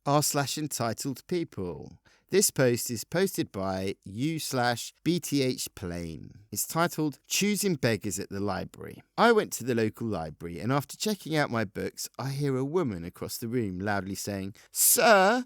r/entitledpeople. This post is posted by u/bthplane. It's titled Choosing Beggars at the Library. I went to the local library and after checking out my books, I hear a woman across the room loudly saying, "Sir,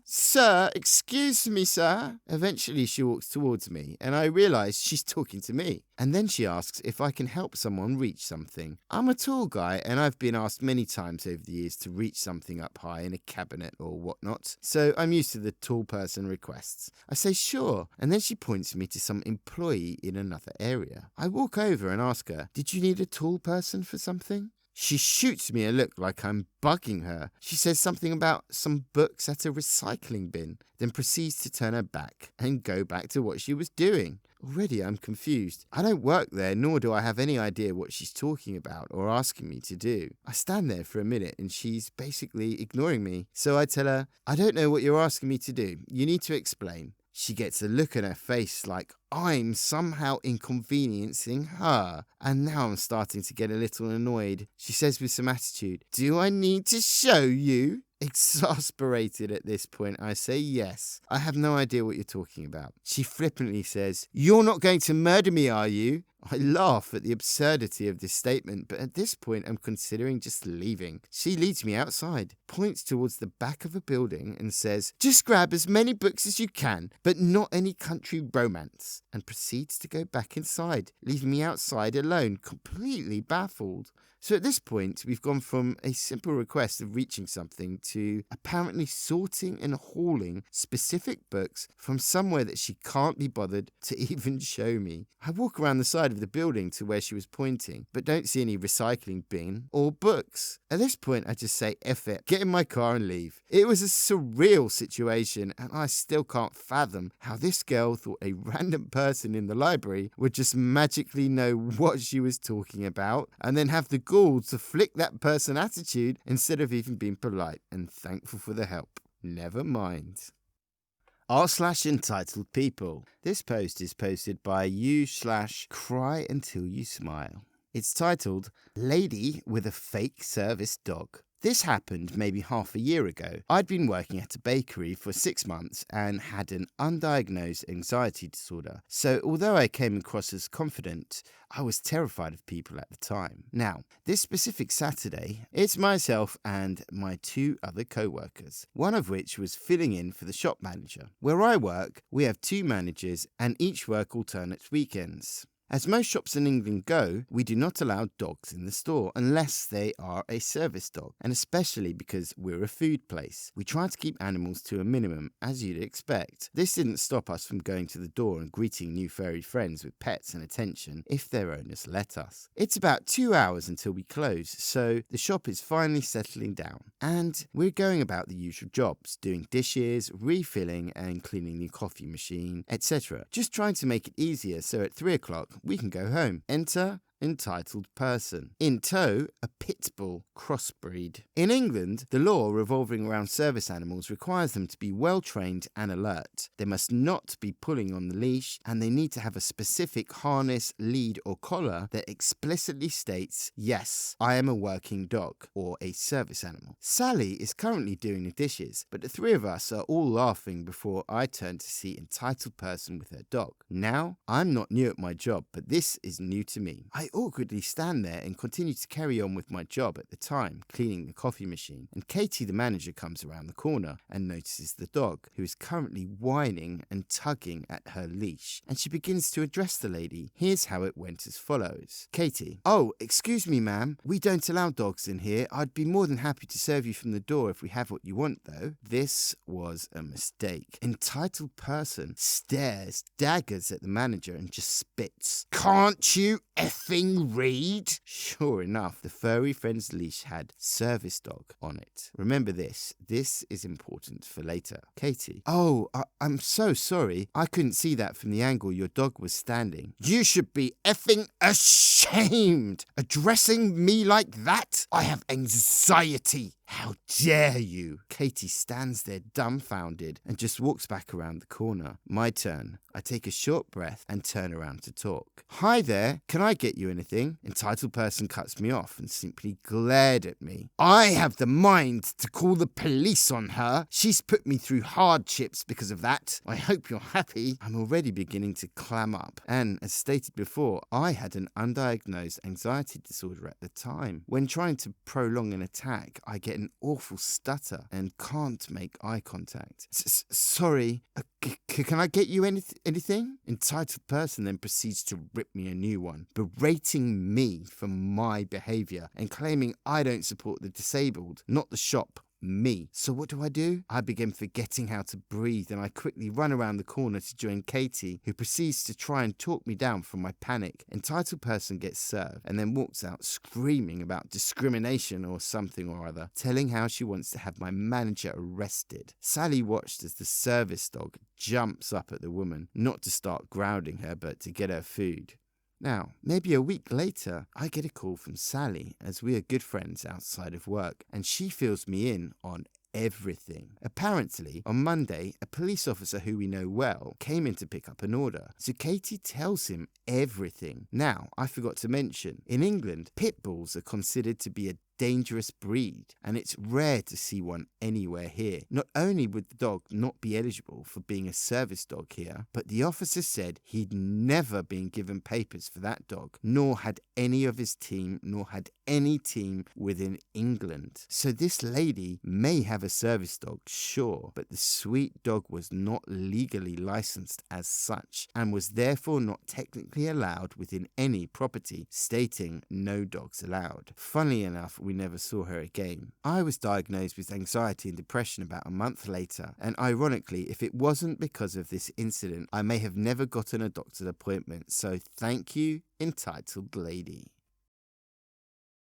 excuse me, sir." Eventually she walks towards me and I realise she's talking to me. And then she asks if I can help someone reach something. I'm a tall guy and I've been asked many times over the years to reach something up high in a cabinet or whatnot, so I'm used to the tall person requests. I say sure, and then she points me to some employee in another area. I walk over and ask her, "Did you need a tall person for something?" She shoots me a look like I'm bugging her. She says something about some books at a recycling bin, then proceeds to turn her back and go back to what she was doing. Already I'm confused. I don't work there, nor do I have any idea what she's talking about or asking me to do. I stand there for a minute and she's basically ignoring me. So I tell her, "I don't know what you're asking me to do. You need to explain." She gets a look on her face like I'm somehow inconveniencing her. And now I'm starting to get a little annoyed. She says with some attitude, "Do I need to show you?" Exasperated at this point, I say yes. I have no idea what you're talking about. She flippantly says, "You're not going to murder me, are you?" I laugh at the absurdity of this statement, but at this point I'm considering just leaving. She leads me outside, points towards the back of a building and says, "Just grab as many books as you can, but not any country romance," and proceeds to go back inside, leaving me outside alone, completely baffled. So at this point, we've gone from a simple request of reaching something to apparently sorting and hauling specific books from somewhere that she can't be bothered to even show me. I walk around the side of the building to where she was pointing, but don't see any recycling bin or books. At this point, I just say, "F it, get in my car and leave." It was a surreal situation, and I still can't fathom how this girl thought a random person in the library would just magically know what she was talking about and then have the gall to flick that person attitude instead of even being polite and thankful for the help. Never mind. r/entitledpeople. This post is posted by u/cry until you smile. It's titled Lady with a Fake Service Dog. This happened maybe half a year ago. I'd been working at a bakery for 6 months and had an undiagnosed anxiety disorder. So although I came across as confident, I was terrified of people at the time. Now, this specific Saturday, it's myself and my 2 other co-workers, one of which was filling in for the shop manager. Where I work, we have 2 managers and each work alternate weekends. As most shops in England go, we do not allow dogs in the store unless they are a service dog, and especially because we're a food place. We try to keep animals to a minimum, as you'd expect. This didn't stop us from going to the door and greeting new furry friends with pets and attention if their owners let us. It's about 2 hours until we close, so the shop is finally settling down, and we're going about the usual jobs, doing dishes, refilling and cleaning the coffee machine, etc. Just trying to make it easier so at 3 o'clock we can go home. Enter entitled person. In tow, a pit bull crossbreed. In England, the law revolving around service animals requires them to be well trained and alert. They must not be pulling on the leash, and they need to have a specific harness, lead or collar that explicitly states, "Yes, I am a working dog," or a service animal. Sally is currently doing the dishes, but the 3 of us are all laughing before I turn to see entitled person with her dog. Now, I'm not new at my job, but this is new to me. I awkwardly stand there and continue to carry on with my job at the time, cleaning the coffee machine, and Katie, the manager, comes around the corner and notices the dog, who is currently whining and tugging at her leash, and she begins to address the lady. Here's how it went as follows. Katie: "Oh, excuse me, ma'am. We don't allow dogs in here. I'd be more than happy to serve you from the door if we have what you want, though." This was a mistake. Entitled person stares daggers at the manager and just spits. "Can't you effing read?" Sure enough, the furry friend's leash had service dog on it. Remember this. This is important for later. Katie: "Oh, I'm so sorry. I couldn't see that from the angle your dog was standing." "You should be effing ashamed. Addressing me like that? I have anxiety. "How dare you?" Katie stands there dumbfounded and just walks back around the corner. My turn. I take a short breath and turn around to talk. "Hi there, can I get you anything?" Entitled person cuts me off and simply glared at me. "I have the mind to call the police on her. She's put me through hardships because of that. I hope you're happy." I'm already beginning to clam up, and as stated before, I had an undiagnosed anxiety disorder at the time. When trying to prolong an attack, I get an awful stutter and can't make eye contact. "Sorry, can I get you anything?" Entitled person then proceeds to rip me a new one, berating me for my behaviour and claiming I don't support the disabled, not the shop. Me. So what do? I begin forgetting how to breathe, and I quickly run around the corner to join Katie, who proceeds to try and talk me down from my panic. Entitled person gets served and then walks out screaming about discrimination or something or other, telling how she wants to have my manager arrested. Sally watched as the service dog jumps up at the woman, not to start grounding her, but to get her food. Now, maybe a week later, I get a call from Sally, as we are good friends outside of work, and she fills me in on everything. Apparently, on Monday, a police officer who we know well came in to pick up an order, so Katie tells him everything. Now, I forgot to mention, in England, pit bulls are considered to be a dangerous breed, and it's rare to see one anywhere here. Not only would the dog not be eligible for being a service dog here, but the officer said he'd never been given papers for that dog, nor had any of his team, nor had any team within England. So this lady may have a service dog, sure, but the sweet dog was not legally licensed as such, and was therefore not technically allowed within any property, stating no dogs allowed. Funnily enough, we never saw her again. I was diagnosed with anxiety and depression about a month later, and ironically, if it wasn't because of this incident, I may have never gotten a doctor's appointment. So thank you, entitled lady.